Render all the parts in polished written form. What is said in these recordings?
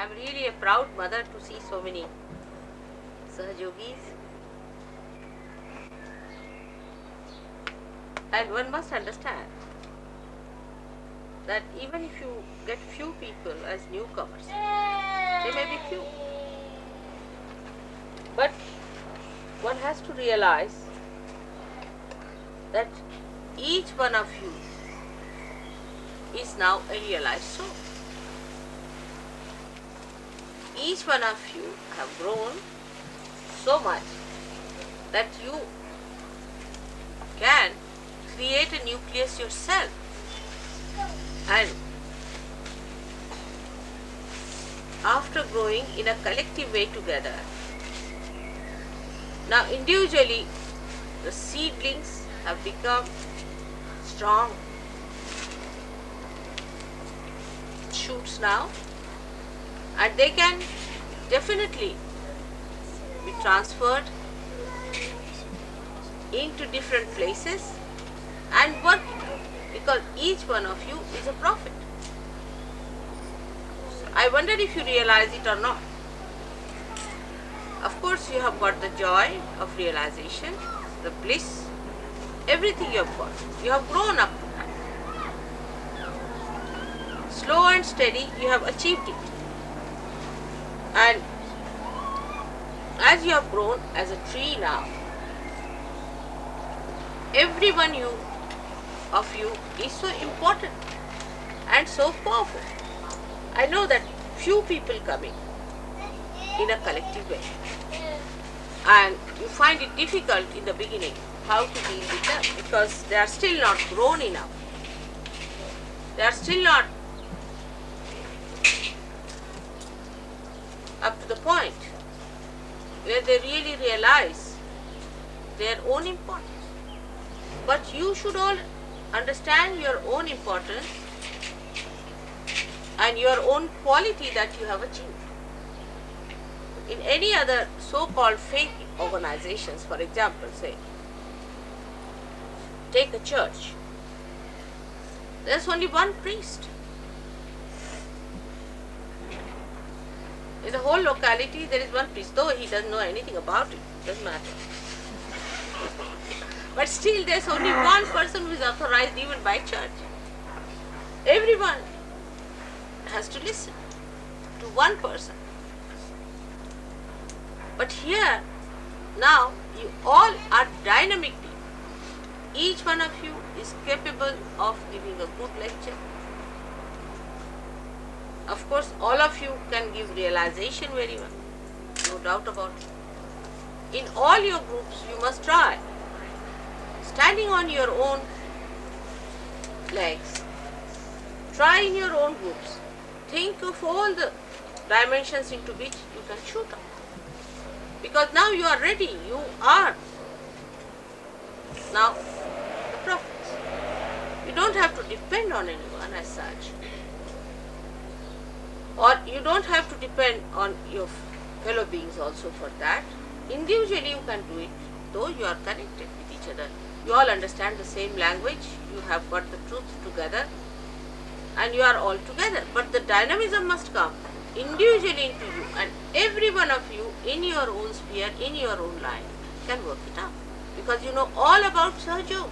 I'm really a proud mother to see so many Sahajogis. And one must understand that even if you get few people as newcomers, they may be few, but one has to realize that each one of you is now a realized soul. Each one of you have grown so much that you can create a nucleus yourself, and after growing in a collective way together, now individually the seedlings have become strong shoots now, and they can definitely be transferred into different places and work, because each one of you is a prophet. So I wonder if you realize it or not. Of course you have got the joy of realization, the bliss, everything you have got. You have grown up to that. Slow and steady you have achieved it. And as you have grown as a tree now, every one of you is so important and so powerful. I know that few people coming in a collective way, and you find it difficult in the beginning how to deal with them, because they are still not grown enough. They are still not up to the point where they really realize their own importance. But you should all understand your own importance and your own quality that you have achieved. In any other so-called fake organizations, for example, say, take a church, there's only one priest. In the whole locality there is one priest, though he doesn't know anything about it, doesn't matter. But still there's only one person who is authorized even by church. Everyone has to listen to one person. But here, now, you all are dynamic people. Each one of you is capable of giving a good lecture. Of course, all of you can give realization very well, no doubt about it. In all your groups, you must try standing on your own legs. Try in your own groups. Think of all the dimensions into which you can shoot up. Because now you are ready. You are now the prophets. You don't have to depend on anyone as such. Or you don't have to depend on your fellow beings also for that. Individually you can do it, though you are connected with each other. You all understand the same language, you have got the truth together, and you are all together. But the dynamism must come individually into you, and every one of you in your own sphere, in your own line, can work it out. Because you know all about Sahajog.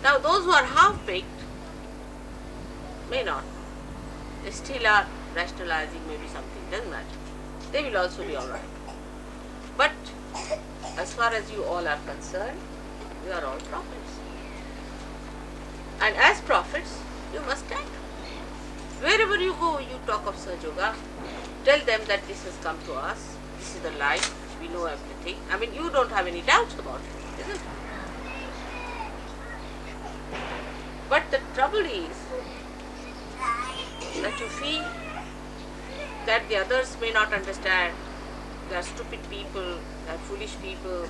Now those who are half-baked may not. They still are rationalizing maybe something, doesn't matter. They will also be alright. But as far as you all are concerned, you are all prophets. And as prophets, you must stand. Wherever you go, you talk of Sahajoga. Tell them that this has come to us. This is the life. We know everything. I mean, you don't have any doubts about it, isn't it? But the trouble is that you feel that the others may not understand. They are stupid people, they are foolish people,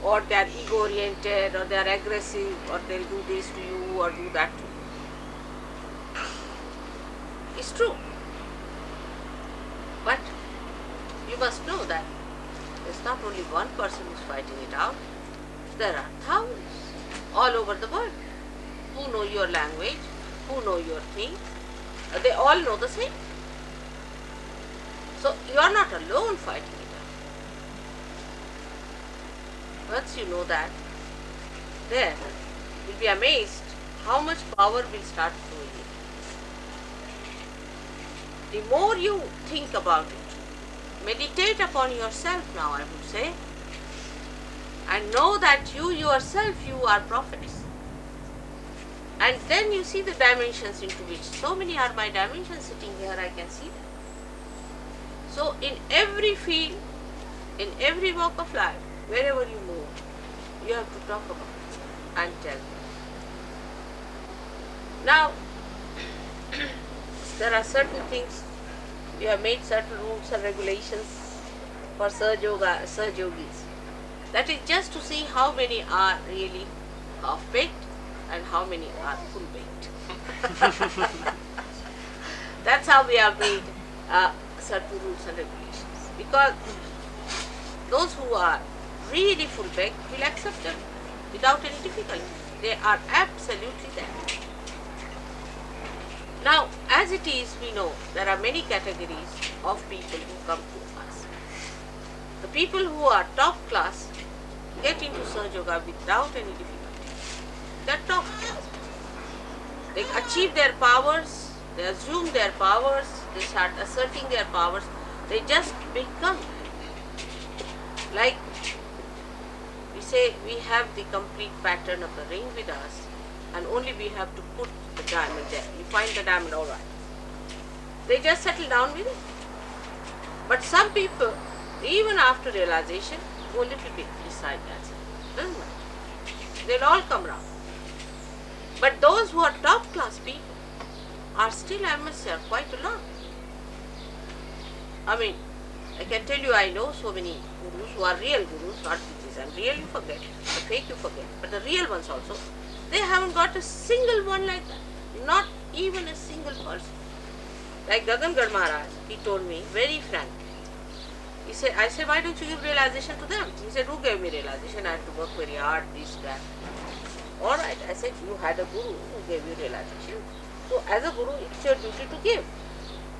or they are ego-oriented, or they are aggressive, or they will do this to you, or do that to you. It's true. But you must know that there's not only one person who's fighting it out. There are thousands all over the world who know your language, who know your thing, They all know the same. So you are not alone fighting it out. Once you know that, then you'll be amazed how much power will start flowing in. The more you think about it, meditate upon yourself now, I would say, and know that you yourself, you are prophets. And then you see the dimensions into which, so many are my dimensions sitting here, I can see them. So in every field, in every walk of life, wherever you move, you have to talk about it and tell them. Now, there are certain things, we have made certain rules and regulations for Saj Yogis. That is just to see how many are really half-baked and how many are full-baked. That's how we have made certain rules and regulations. Because those who are really full-baked will accept them without any difficulty. They are absolutely there. Now, as it is, we know there are many categories of people who come to us. The people who are top class get into Saj Yoga without any difficulty. They are top class. They achieve their powers, they assume their powers, they start asserting their powers, they just become. Like we say, we have the complete pattern of the ring with us, and only we have to put the diamond there. You find the diamond, all right. They just settle down with it. But some people, even after realization, go a little bit beside that. Doesn't matter. They'll all come round. But those who are top class people are still, I must say, quite a lot. I mean, I can tell you, I know so many gurus who are real gurus, not these. And real you forget, the fake you forget. But the real ones also, they haven't got a single one like that. Not even a single person. Like Gagangad Maharaj, he told me very frankly. He said, I said, why don't you give realization to them? He said, who gave me realization? I had to work very hard, this, that. All right, I said, you had a guru who gave you realization. So as a guru, it's your duty to give.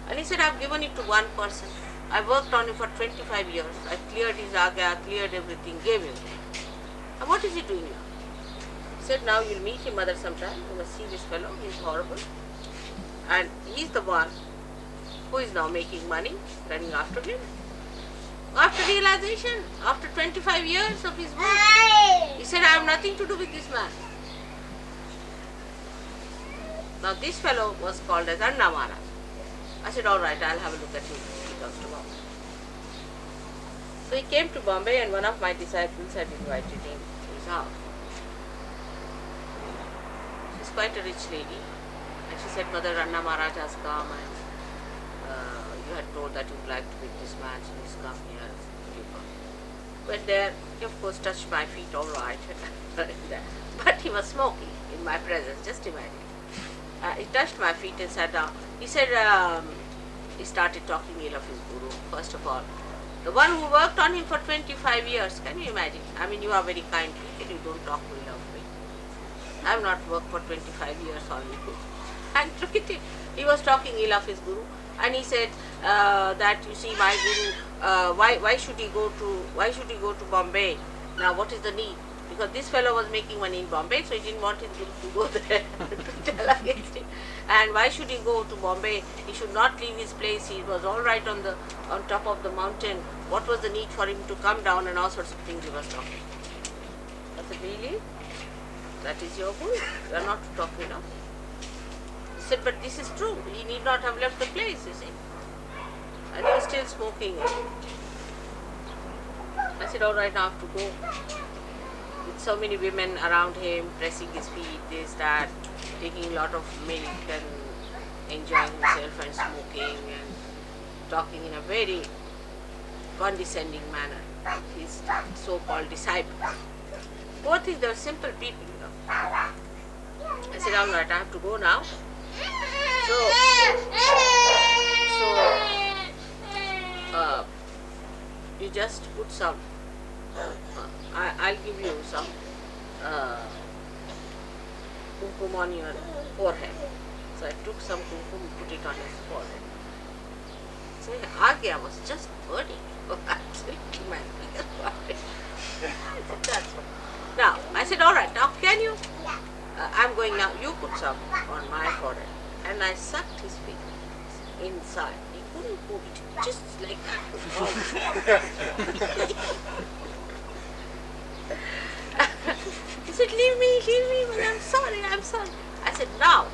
And he said, I've given it to one person. I worked on it for 25 years. I cleared his agya, cleared everything, gave him. And what is he doing now? He said, now you'll meet him mother sometime. You must see this fellow, he's horrible. And he's the one who is now making money, running after him. After realization, after 25 years of his work, he said, I have nothing to do with this man. Now this fellow was called as Anna Maharaj. I said, all right, I'll have a look at him if he comes to Bombay. So he came to Bombay and one of my disciples had invited him to his house. She's quite a rich lady. And she said, Mother, Anna Maharaj has come and you had told that you would like to meet this man, so he's come here. Went there, he of course touched my feet, all right. But he was smoking in my presence, just imagine. He touched my feet and sat down. He said, he started talking ill of his guru, first of all. The one who worked on him for 25 years, can you imagine? I mean, you are very kind people, you don't talk ill of me. I have not worked for 25 years on you. And look at it, he was talking ill of his guru. And he said that, you see, my guru, why should he go to Bombay? Now, what is the need? Because this fellow was making money in Bombay, so he didn't want his guru to go there to tell against him. And why should he go to Bombay? He should not leave his place. He was all right on top of the mountain. What was the need for him to come down, and all sorts of things he was talking. I said, really? That is your guru? You are not talking enough. He said, but this is true. He need not have left the place, you see. And he was still smoking. I said, all right, now I have to go. With so many women around him, pressing his feet, this, that, taking a lot of milk and enjoying himself and smoking and talking in a very condescending manner. His so-called disciples. Both things, they were simple people, you know. I said, all right, I have to go now. So you just put some, I'll give you some kumkum on your forehead. So I took some kumkum, put it on his forehead. So Agya was just burning. Absolutely my biggest forehead. That's what. Now, I said, all right, now can you? I'm going now, you put some on my forehead. And I sucked his finger inside. He couldn't move it, just like that. He said, leave me, well, I'm sorry. I said, now,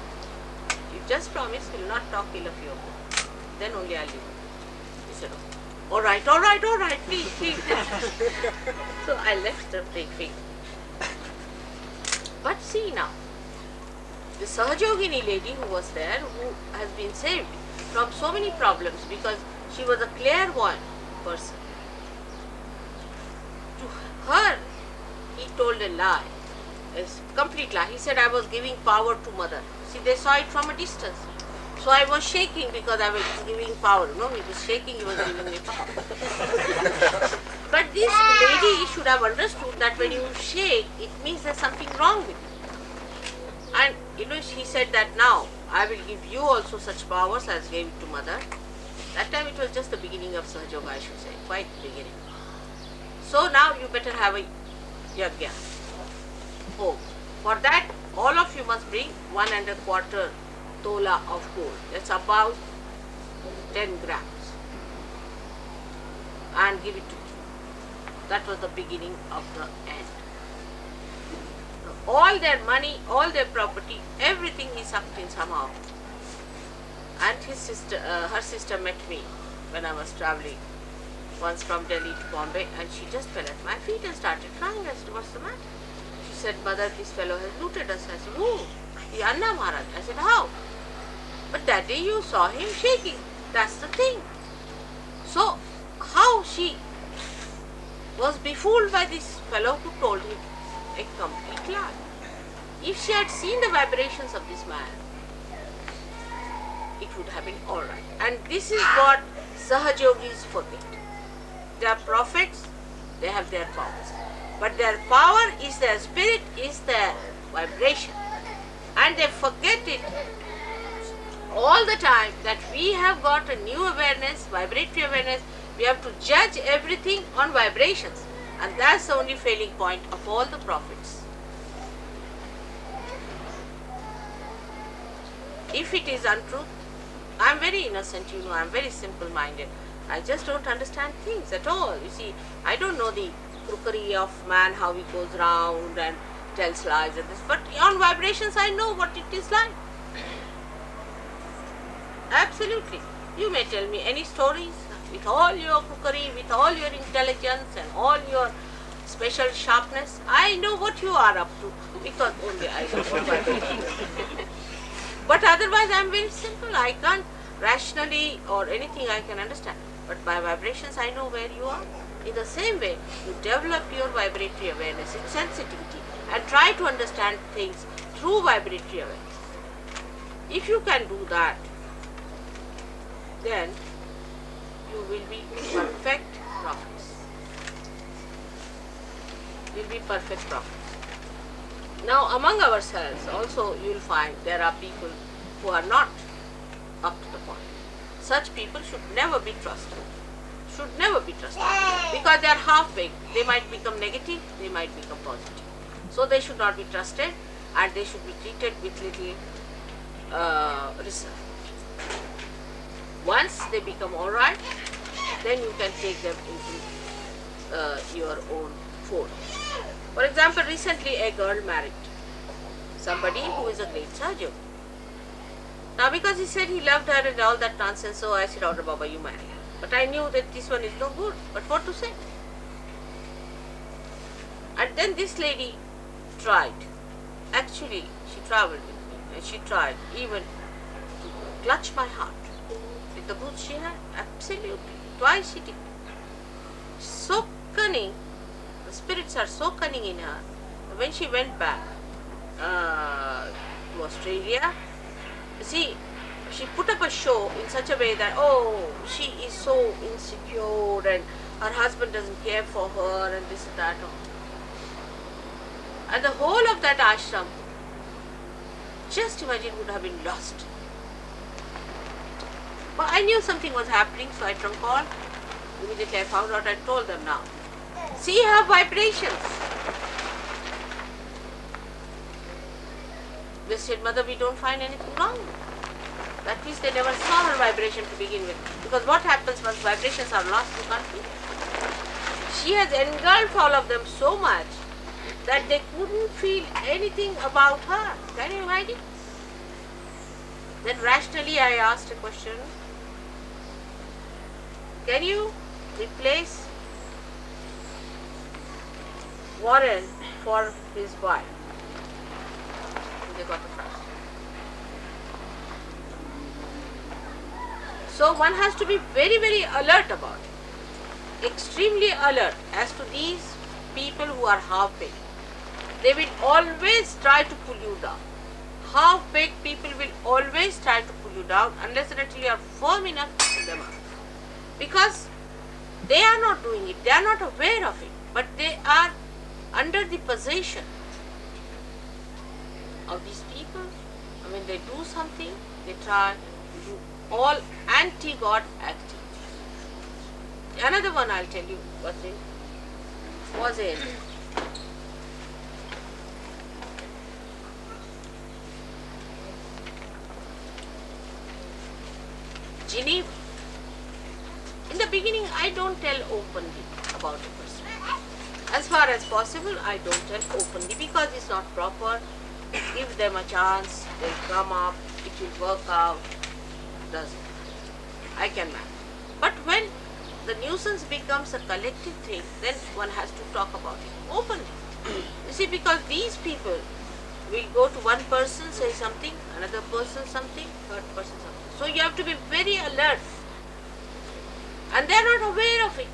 you just promise you will not talk ill of your book. Then only I'll leave you. He said, all right, please. So I left the big finger. But see now, the Sahajogini lady who was there, who has been saved from so many problems because she was a clairvoyant person. To her, he told a lie, a complete lie. He said, I was giving power to mother. See, they saw it from a distance. So I was shaking because I was giving power. No, he was shaking, he was giving me power. But this lady should have understood that when you shake, it means there's something wrong with you. And he said that now I will give you also such powers as gave it to mother. That time it was just the beginning of Sahaja Yoga, I should say, quite the beginning. So now you better have a yajna. Oh, for that all of you must bring 1.25 tola of gold. That's about 10 grams. And give it to me. That was the beginning of the end. All their money, all their property, everything he sucked in somehow. And his sister, her sister met me when I was traveling once from Delhi to Bombay, and she just fell at my feet and started crying. I said, what's the matter? She said, mother, this fellow has looted us. I said, who? The Anna Maharaj. I said, how? But that day you saw him shaking. That's the thing. So, how she was befooled by this fellow who told him a complete lie. If she had seen the vibrations of this man, it would have been alright. And this is what Sahajogis forget. They are prophets, they have their powers. But their power is their spirit, is their vibration. And they forget it all the time that we have got a new awareness, vibratory awareness. We have to judge everything on vibrations. And that's the only failing point of all the prophets. If it is untruth, I am very innocent, I am very simple-minded. I just don't understand things at all. You see, I don't know the crookery of man, how he goes round and tells lies and this. But on vibrations, I know what it is like. Absolutely. You may tell me any stories with all your crookery, with all your intelligence and all your special sharpness. I know what you are up to because only I know what vibrations. But otherwise I am very simple. I can't rationally or anything I can understand. But by vibrations I know where you are. In the same way, you develop your vibratory awareness, its sensitivity, and try to understand things through vibratory awareness. If you can do that, then you will be perfect prophets. You will be perfect prophets. Now, among ourselves also you will find there are people who are not up to the point. Such people should never be trusted. Should never be trusted. Because they are half-baked. They might become negative, they might become positive. So they should not be trusted and they should be treated with little reserve. Once they become alright, then you can take them into your own fold. For example, recently a girl married somebody who is a great Sahaja. Now because he said he loved her and all that nonsense, so I said, oh Baba, you marry her. But I knew that this one is no good. But what to say? And then this lady tried. Actually, she travelled with me and she tried even to clutch my heart. With the goods she had, absolutely. Twice she did. So cunning. The spirits are so cunning in her. When she went back to Australia, see, she put up a show in such a way that, oh, she is so insecure and her husband doesn't care for her and this and that. And the whole of that ashram, just imagine, would have been lost I knew something was happening, so I trunk called. Immediately I found out, I told them now. See her vibrations. They said, Mother, we don't find anything wrong. That means they never saw her vibration to begin with. Because what happens once vibrations are lost, you can't feel it. She has engulfed all of them so much that they couldn't feel anything about her. Can you imagine? Then rationally I asked a question. Can you replace Warren for his wife? They got a trust. So one has to be very, very alert about it. Extremely alert as to these people who are half-baked. They will always try to pull you down. Half-baked people will always try to pull you down unless and until you are firm enough to pull them out. Because they are not doing it, they are not aware of it, but they are under the possession of these people. And when they do something, they try to do all anti-God activities. Another one I'll tell you was in Geneva. In the beginning, I don't tell openly about a person. As far as possible, I don't tell openly because it's not proper. Give them a chance, they'll come up, it will work out. Doesn't. I can manage. But when the nuisance becomes a collective thing, then one has to talk about it openly. You see, because these people will go to one person, say something, another person something, third person something. So you have to be very alert. And they are not aware of it.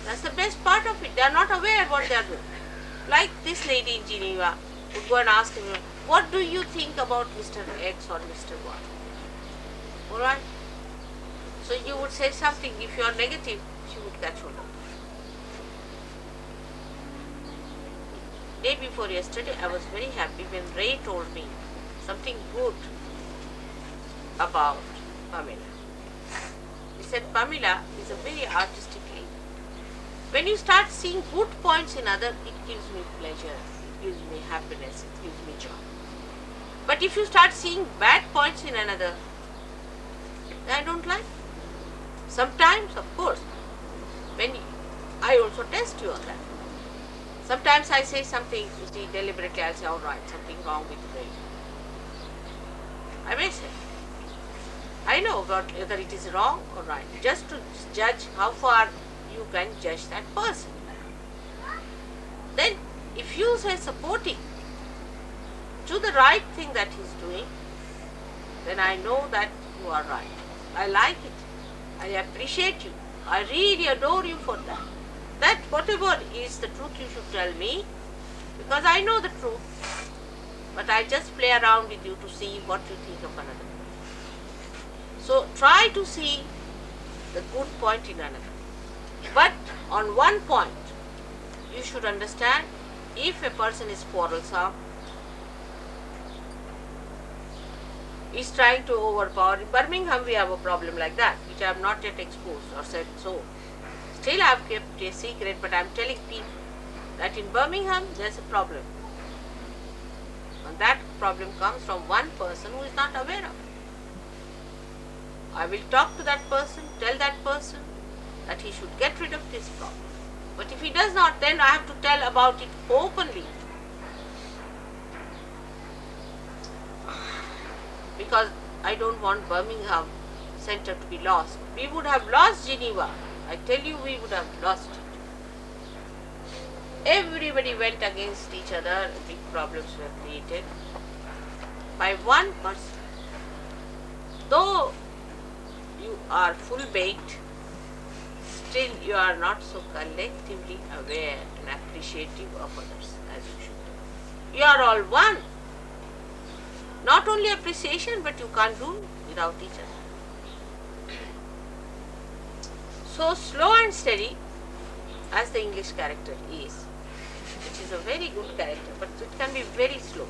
That's the best part of it. They are not aware what they are doing. Like this lady in Geneva would go and ask him, what do you think about Mr. X or Mr. Y? Alright? So you would say something. If you are negative, she would catch hold of it. Day before yesterday, I was very happy when Ray told me something good about Pamela. He said Pamela is a very artistic lady. When you start seeing good points in others, it gives me pleasure, it gives me happiness, it gives me joy. But if you start seeing bad points in another, I don't like. Sometimes, of course, when I also test you on that. Sometimes I say something, you see, deliberately I'll say, all right, something wrong with Ray. I may say. I know whether it is wrong or right, just to judge how far you can judge that person. Then, if you say supporting to the right thing that he's doing, then I know that you are right. I like it. I appreciate you. I really adore you for that. That whatever is the truth you should tell me, because I know the truth, but I just play around with you to see what you think of another. So try to see the good point in another. But on one point, you should understand, if a person is quarrelsome, is trying to overpower. In Birmingham we have a problem like that, which I have not yet exposed or said so. Still I have kept a secret, but I am telling people that in Birmingham there is a problem. And that problem comes from one person who is not aware of it. I will talk to that person, tell that person that he should get rid of this problem. But if he does not, then I have to tell about it openly. Because I don't want Birmingham Center to be lost. We would have lost Geneva. I tell you, we would have lost it. Everybody went against each other. Big problems were created by one person. Though you are full-baked, still you are not so collectively aware and appreciative of others as you should. You are all one. Not only appreciation, but you can't do without each other. So slow and steady, as the English character is, which is a very good character, but it can be very slow.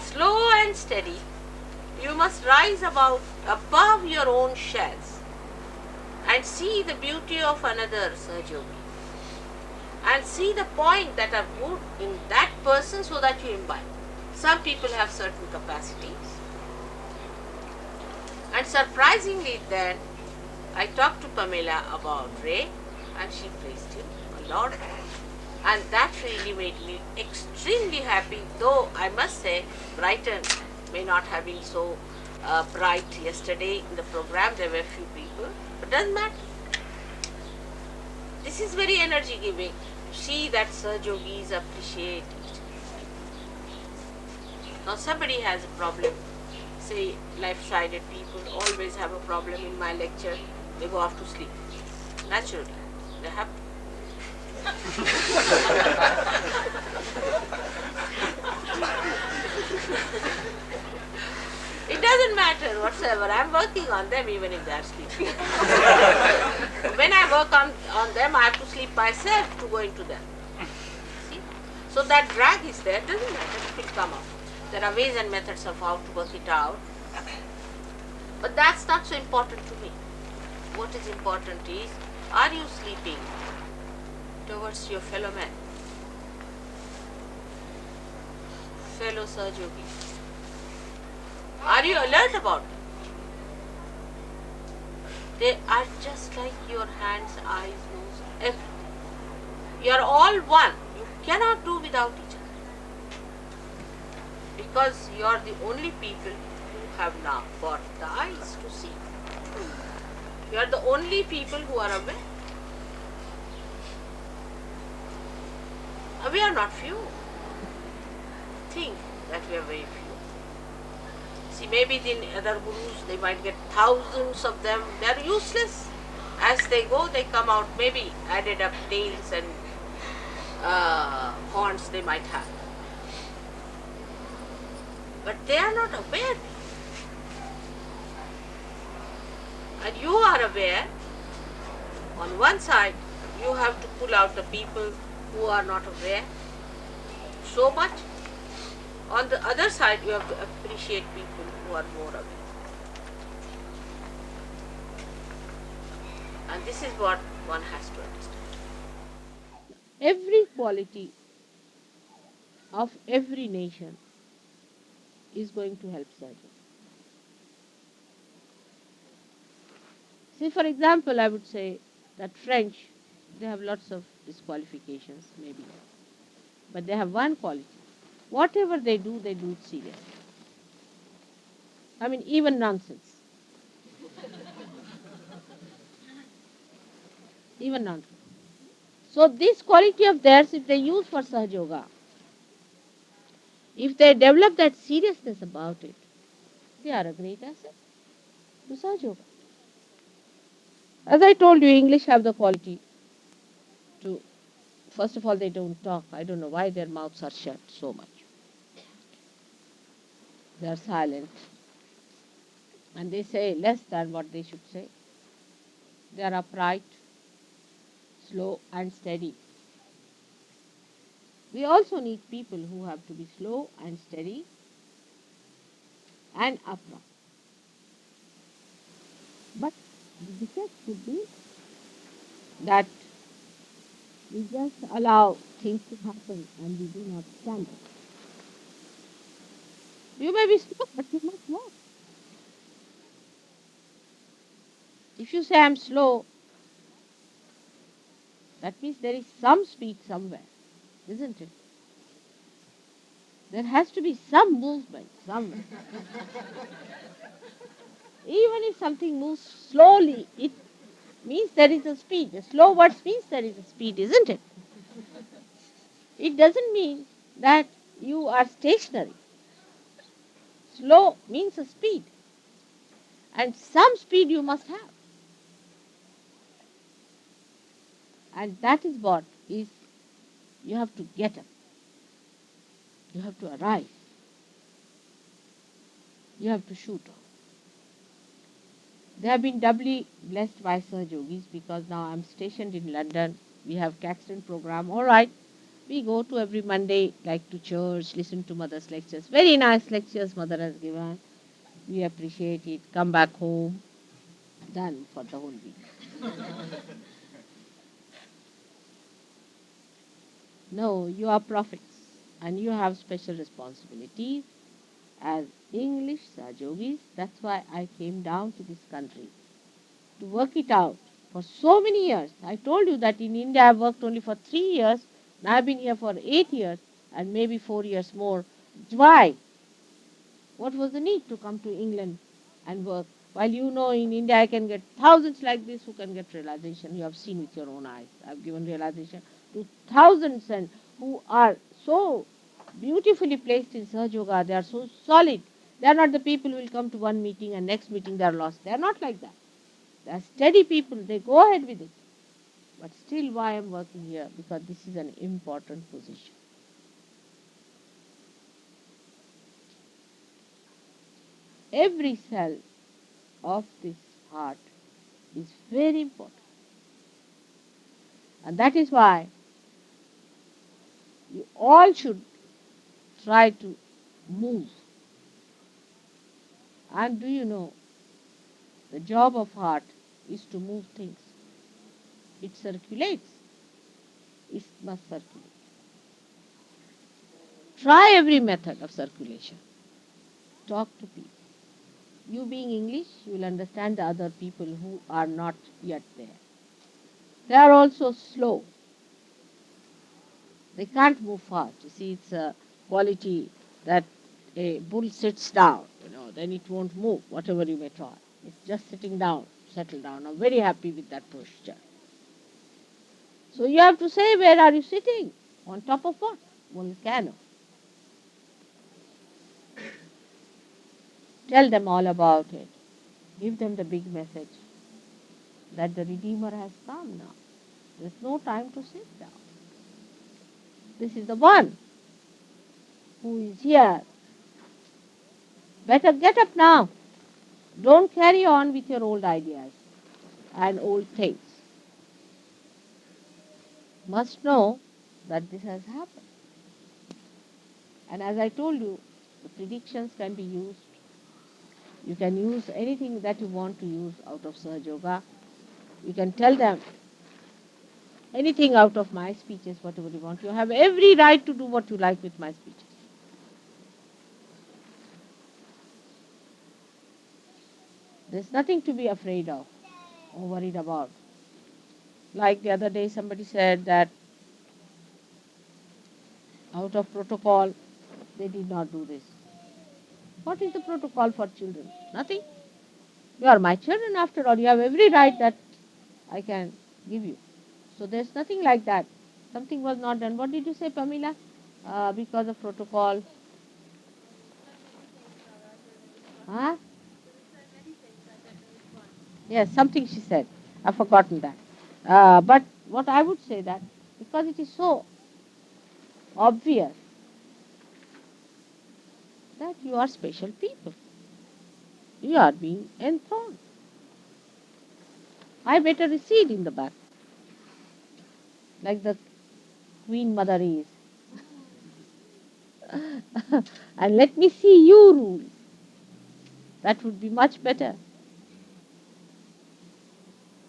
Slow and steady You must rise above your own shells and see the beauty of another Sahaja-yogi and see the point that are good in that person so that you imbibe. Some people have certain capacities, and surprisingly then I talked to Pamela about Ray and she praised him a lot, and that really made me extremely happy, though I must say Brighton may not have been so bright yesterday in the program. There were few people, but doesn't matter. This is very energy giving. See that Sahaja Yogis appreciate it. Now somebody has a problem, say left-sided people always have a problem in my lecture, they go off to sleep. Naturally, they have to. It doesn't matter whatsoever. I'm working on them even if they are sleeping. When I work on them, I have to sleep myself to go into them. See? So that drag is there. Doesn't matter. It will come out. There are ways and methods of how to work it out. But that's not so important to me. What is important is, are you sleeping towards your fellow men, fellow Sahaja Yogis? Are you alert about them? They are just like your hands, eyes, nose, everything. You are all one. You cannot do without each other. Because you are the only people who have now got the eyes to see. You are the only people who are aware. We are not few. Think that we are very few. See, maybe the other gurus, they might get thousands of them. They are useless. As they go, they come out, maybe added up tails and horns they might have. But they are not aware. And you are aware. On one side, you have to pull out the people who are not aware so much. On the other side, you have to appreciate people who are more aware. And this is what one has to understand. Every quality of every nation is going to help Sahaja. See, for example, I would say that French, they have lots of disqualifications, maybe. But they have one quality. Whatever they do it seriously. I mean, even nonsense. Even nonsense. So this quality of theirs, if they use for Sahaja Yoga, if they develop that seriousness about it, they are a great asset to Sahaja Yoga. As I told you, English have the quality to, first of all, they don't talk. I don't know why their mouths are shut so much. They are silent. And they say less than what they should say. They are upright, slow and steady. We also need people who have to be slow and steady and upright. But the defect could be that we just allow things to happen and we do not stand it. You may be slow, but you must walk. If you say I'm slow, that means there is some speed somewhere, isn't it? There has to be some movement somewhere. Even if something moves slowly, it means there is a speed. A slow words means there is a speed, isn't it? It doesn't mean that you are stationary. Slow means a speed. And some speed you must have. And that is what is, you have to get up. You have to arrive. You have to shoot off. They have been doubly blessed by Sahaja Yogis because now I'm stationed in London. We have Caxton program. All right. We go to every Monday, like to church, listen to Mother's lectures. Very nice lectures Mother has given. We appreciate it, come back home, done for the whole week. No, you are prophets and you have special responsibilities as English Sahajogis. That's why I came down to this country to work it out for so many years. I told you that in India I've worked only for 3 years, and I've been here for 8 years and maybe 4 years more. Why? What was the need to come to England and work? While you know in India I can get thousands like this who can get realization. You have seen with your own eyes. I've given realization to thousands and who are so beautifully placed in Sahaja Yoga. They are so solid. They are not the people who will come to one meeting and next meeting they are lost. They are not like that. They are steady people. They go ahead with it. But still why I am working here? Because this is an important position. Every cell of this heart is very important. And that is why you all should try to move. And do you know, the job of heart is to move things. It circulates. It must circulate. Try every method of circulation. Talk to people. You being English, you will understand the other people who are not yet there. They are also slow. They can't move fast. You see, it's a quality that a bull sits down, then it won't move, whatever you may try. It's just sitting down, settle down. I'm very happy with that posture. So you have to say, where are you sitting? On top of what? Volcano. Tell them all about it. Give them the big message that the Redeemer has come now. There's no time to sit down. This is the one who is here. Better get up now. Don't carry on with your old ideas and old things. Must know that this has happened. And as I told you, the predictions can be used. You can use anything that you want to use out of Sahaja Yoga. You can tell them anything out of my speeches, whatever you want. You have every right to do what you like with my speeches. There's nothing to be afraid of or worried about. Like the other day, somebody said that out of protocol, they did not do this. What is the protocol for children? Nothing. You are my children after all. You have every right that I can give you. So there's nothing like that. Something was not done. What did you say, Pamela? Because of protocol. Huh? Yes, something she said. I've forgotten that. But what I would say that because it is so obvious that you are special people. You are being enthroned. I better recede in the back, like the Queen Mother is. And let me see you rule. That would be much better.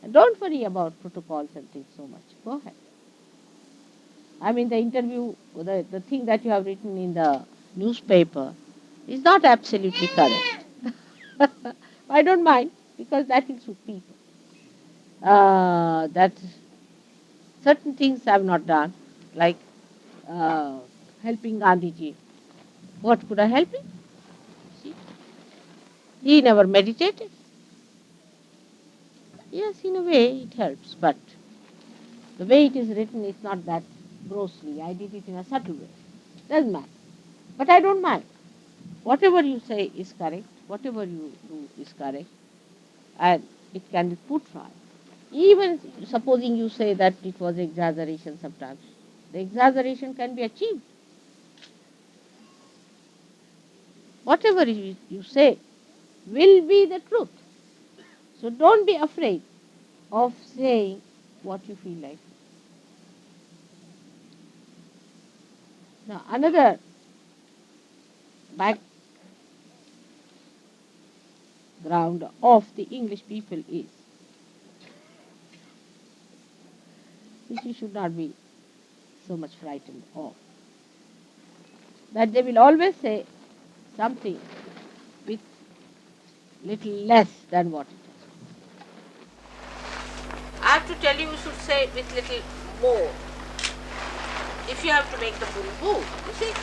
And don't worry about protocols and things so much. Go ahead. I mean, the interview, the thing that you have written in the newspaper is not absolutely correct. I don't mind because that will suit people. That certain things I have not done, like uh, helping Gandhiji. What could I help him? See? He never meditated. Yes, in a way it helps, but the way it is written is not that grossly. I did it in a subtle way. Doesn't matter. But I don't mind. Whatever you say is correct. Whatever you do is correct. And it can be put right. Even supposing you say that it was exaggeration sometimes, the exaggeration can be achieved. Whatever you say will be the truth. So don't be afraid of saying what you feel like. Now another back ground of the English people is, which we should not be so much frightened of. That they will always say something with little less than what it is. I have to tell you, you should say it with little more. If you have to make the bull move, you see,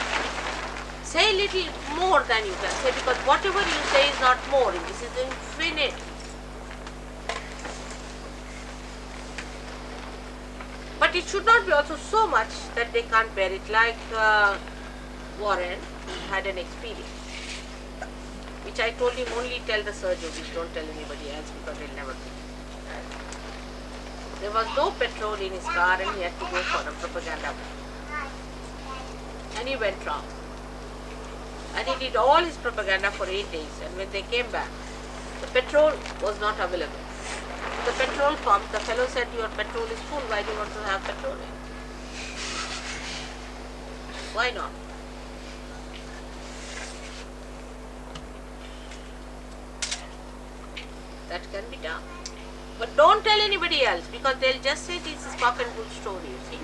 say little more than you can say, because whatever you say is not more. This is infinite. But it should not be also so much that they can't bear it, like Warren had an experience, which I told him only tell the surgeons, don't tell anybody else, because they'll never do. There was no petrol in his car and he had to go for a propaganda. And he went wrong. And he did all his propaganda for 8 days, and when they came back, the petrol was not available. The petrol pump, the fellow said, your petrol is full, why do you want to have petrol in? Why not? That can be done. But don't tell anybody else, because they'll just say this is cock and bull story, you see.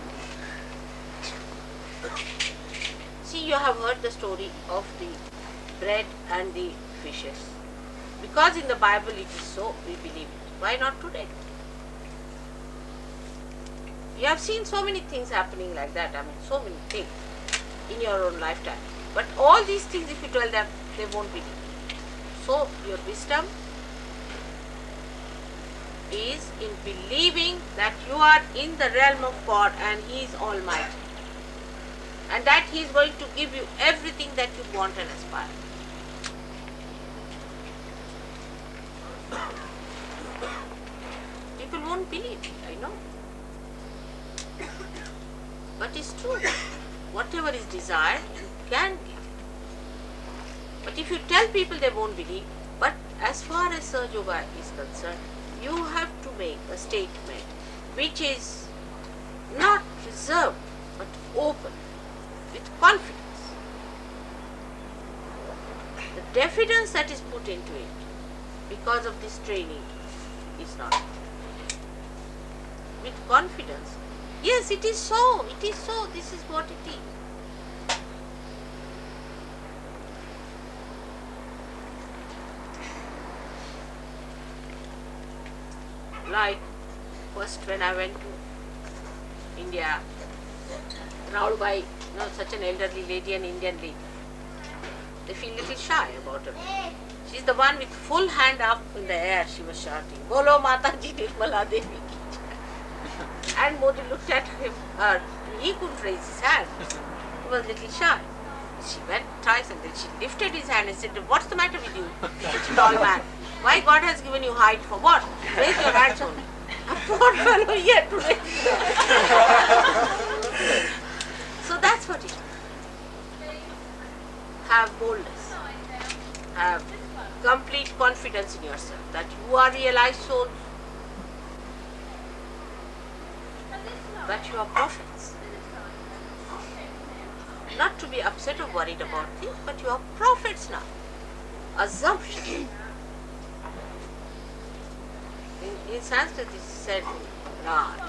See, you have heard the story of the bread and the fishes. Because in the Bible it is so, we believe it. Why not today? You have seen so many things happening like that. I mean, so many things in your own lifetime. But all these things, if you tell them, they won't believe. So, your wisdom is in believing that you are in the realm of God and He is Almighty. And that He is going to give you everything that you want and aspire. People won't believe it, I know. But it's true. Whatever is desired, you can give. But if you tell people, they won't believe. But as far as Sahaja Yoga is concerned, you have to make a statement which is not reserved but open, with confidence. The diffidence that is put into it because of this training is not. With confidence, yes, it is so, this is what it is. Like, first when I went to India, around by such an elderly lady, an Indian lady, they feel a little shy about her. She's the one with full hand up in the air, she was shouting, Bolo Mataji Nirmala Devi. And Modi looked at him, he couldn't raise his hand. He was a little shy. She went twice and then she lifted his hand and said, what's the matter with you, such a tall man? Why God has given you height for what? Raise your hands only. A poor fellow yet to raise his hand. So that's what it is. Have boldness. Have complete confidence in yourself that you are realized souls, that you are prophets. Not to be upset or worried about things, but you are prophets now. Assumption. In Sanskrit it is said Raj.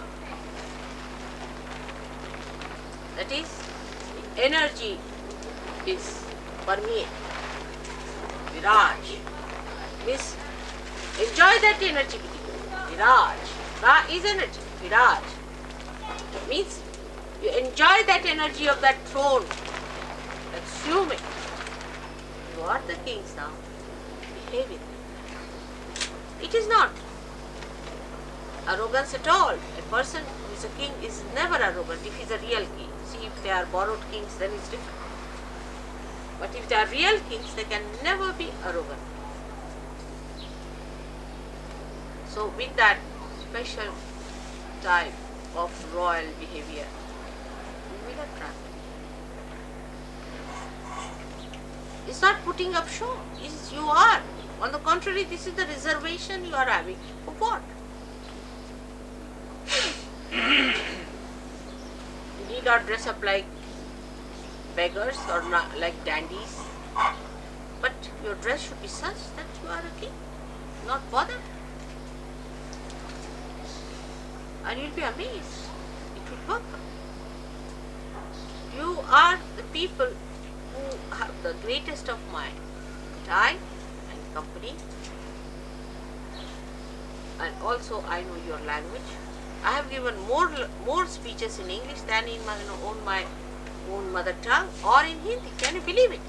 That is, the energy is permeate. Viraj. Means enjoy that energy. Viraj. Ra is energy. Viraj. Means you enjoy that energy of that throne. Consume it. You are the kings now. Behave with it. It is not arrogance at all. A person who is a king is never arrogant if he is a real king. See, if they are borrowed kings, then it's different. But if they are real kings, they can never be arrogant. So with that special type of royal behavior, you will attract. It's not putting up show. You are. On the contrary, this is the reservation you are having. For what? You need not dress up like beggars or not like dandies. But your dress should be such that you are a king, not bothered. And you'll be amazed. It will work. You are the people who have the greatest of mind, time and company. And also I know your language. I have given more speeches in English than in my own mother tongue or in Hindi. Can you believe it?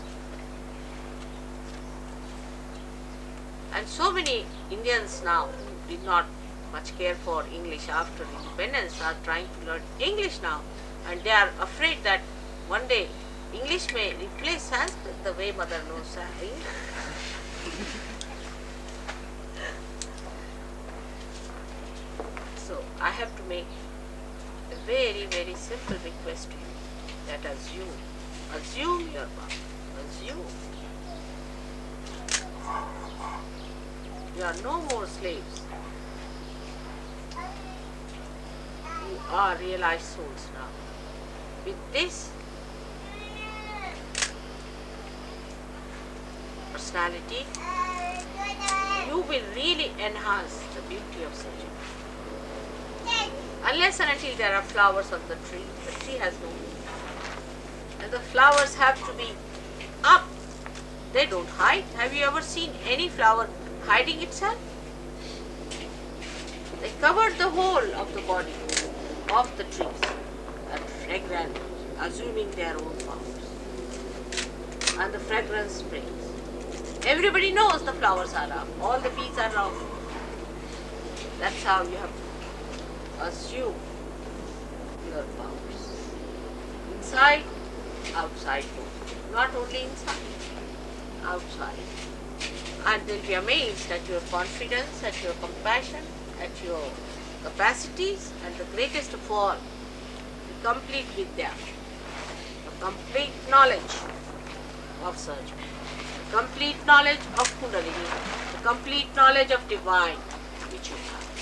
And so many Indians now who did not much care for English after independence are trying to learn English now, and they are afraid that one day English may replace Sanskrit the way mother knows English. So I have to make a very, very simple request to you, that assume your power, assume. You are no more slaves. You are realized souls now. With this personality, you will really enhance the beauty of surgery. Unless and until there are flowers on the tree has no meaning. And the flowers have to be up. They don't hide. Have you ever seen any flower hiding itself? They covered the whole of the body of the trees and fragrant, assuming their own powers. And the fragrance springs. Everybody knows the flowers are up. All the bees are out. That's how you have to assume your powers. Inside, outside too. Not only inside, outside. And they'll be amazed at your confidence, at your compassion, at your capacities, and the greatest of all, the complete vidya, the complete knowledge of surgery, the complete knowledge of Kundalini, the complete knowledge of divine which you have.